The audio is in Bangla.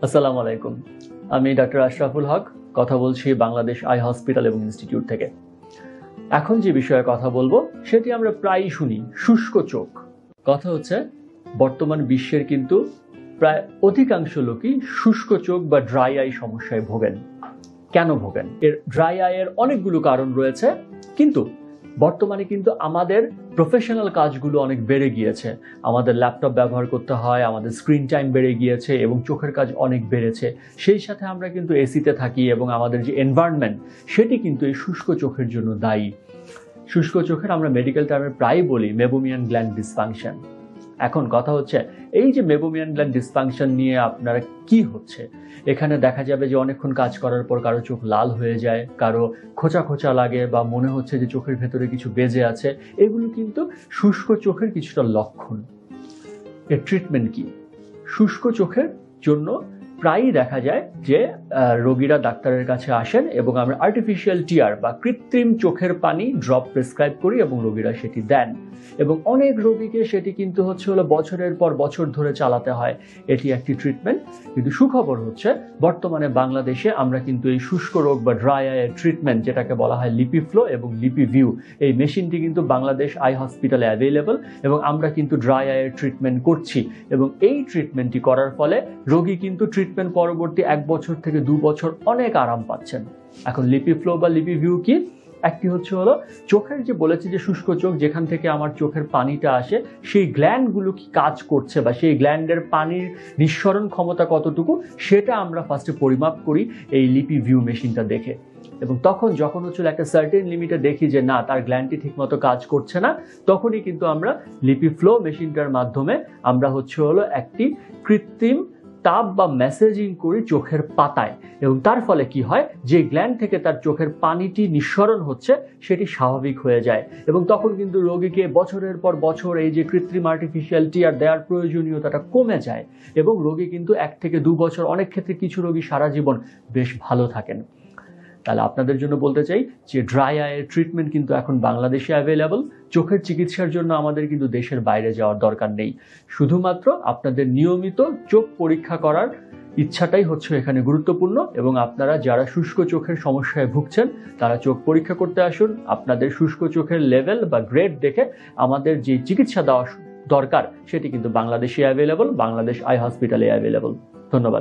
আসসালামু আলাইকুম। আমি ডাক্তার আশরাফুল হক কথা বলছি বাংলাদেশ আই হসপিটাল এবং ইনস্টিটিউট থেকে। এখন যে বিষয়ে কথা বলবো সেটি আমরা প্রায়ই শুনি, শুষ্ক চোখ। কথা হচ্ছে বর্তমান বিশ্বের কিন্তু প্রায় অধিকাংশ লোকই শুষ্ক চোখ বা ড্রাই আই সমস্যায় ভোগেন। কেন ভোগেন? এর ড্রাই আইয়ের অনেকগুলো কারণ রয়েছে, কিন্তু বর্তমানে কিন্তু আমাদের প্রফেশনাল কাজগুলো অনেক বেড়ে গিয়েছে। আমাদের ল্যাপটপ ব্যবহার করতে হয়, আমাদের স্ক্রিন টাইম বেড়ে গিয়েছে এবং চোখের কাজ অনেক বেড়েছে। সেই সাথে আমরা কিন্তু এসিতে থাকি এবং আমাদের যে এনভায়রনমেন্ট সেটি কিন্তু এই শুষ্ক চোখের জন্য দায়ী। শুষ্ক চোখের আমরা মেডিকেল টার্মে প্রায়ই বলি মেবোমিয়ান গ্ল্যান্ড ডিসফাংশন। এখন কথা হচ্ছে এই যে মেবোমিয়ান গ্ল্যান্ড ডিসফাংশন নিয়ে আপনারা কি হচ্ছে, এখানে দেখা যাবে যে অনেকক্ষণ কাজ করার পর কারো চোখ লাল হয়ে যায়, কারো খোঁচা খোঁচা লাগে বা মনে হচ্ছে যে চোখের ভেতরে কিছু বেজে আছে। এগুলো কিন্তু শুষ্ক চোখের কিছুটা লক্ষণ। এর ট্রিটমেন্ট কি? শুষ্ক চোখের জন্য প্রায়ই দেখা যায় যে রোগীরা ডাক্তারের কাছে আসেন এবং আমরা আর্টিফিশিয়াল টিয়ার বা কৃত্রিম চোখের পানি ড্রপ প্রেসক্রাইব করি এবং রোগীরা সেটি দেন। এবং অনেক রোগীকে সেটি কিন্তু হলো বছরের পর বছর ধরে চালাতে হয়। এটি একটি ট্রিটমেন্ট। কিন্তু সুখবর হচ্ছে বর্তমানে বাংলাদেশে আমরা কিন্তু এই শুষ্ক রোগ বা ড্রাই আইয়ের ট্রিটমেন্ট, যেটাকে বলা হয় লিপিফ্লো এবং লিপিভিউ, এই মেশিনটি কিন্তু বাংলাদেশ আই হসপিটালে অ্যাভেলেবল এবং আমরা কিন্তু ড্রাই আইয়ের ট্রিটমেন্ট করছি। এবং এই ট্রিটমেন্টটি করার ফলে রোগী কিন্তু ট্রিটমেন্ট পরবর্তী 1 বছর থেকে 2 বছর অনেক আরাম পাচ্ছেন। এখন লিপিফ্লো বা লিপিভিউ কি? একটি হলো চোখের যে বলেছি যে শুষ্ক চোখ, যেখান থেকে আমার চোখের পানিটা আসে, সেই গ্ল্যান্ডগুলো কি কাজ করছে বা সেই গ্ল্যান্ডের পানির নিঃসরণ ক্ষমতা কতটুকু, সেটা আমরা ফার্স্টে পরিমাপ করি এই লিপিভিউ মেশিনটা দেখে। এবং তখন যখন একটা সার্টেন লিমিটে দেখি যে না, তার গ্ল্যান্ডটি ঠিকমতো কাজ করছে না, তখনই কিন্তু আমরা লিপিফ্লো মেশিনটার মাধ্যমে আমরা একটি কৃত্রিম তাপ বা মেসেজিং করি চোখের পাতায়। এবং তার ফলে কি হয়, যে গ্ল্যান্ড থেকে তার চোখের পানিটি নিঃসরণ হচ্ছে সেটি স্বাভাবিক হয়ে যায়। এবং তখন কিন্তু রোগীকে বছরের পর বছর এই যে কৃত্রিম আর্টিফিশিয়াল টিয়ার দেওয়ার প্রয়োজনীয়তাটা কমে যায় এবং রোগী কিন্তু 1 থেকে 2 বছর, অনেক ক্ষেত্রে কিছু রোগী সারা জীবন বেশ ভালো থাকেন। তাহলে আপনাদের জন্য বলতে চাই যে ড্রাই আইয়ের ট্রিটমেন্ট কিন্তু এখন বাংলাদেশে অ্যাভেলেবল। চোখের চিকিৎসার জন্য আমাদের কিন্তু দেশের বাইরে যাওয়ার দরকার নেই। শুধুমাত্র আপনাদের নিয়মিত চোখ পরীক্ষা করার ইচ্ছাটাই এখানে গুরুত্বপূর্ণ। এবং আপনারা যারা শুষ্ক চোখের সমস্যায় ভুগছেন তারা চোখ পরীক্ষা করতে আসুন। আপনাদের শুষ্ক চোখের লেভেল বা গ্রেড দেখে আমাদের যে চিকিৎসা দেওয়া দরকার সেটি কিন্তু বাংলাদেশে অ্যাভেলেবল, বাংলাদেশ আই হসপিটালে অ্যাভেলেবল। ধন্যবাদ।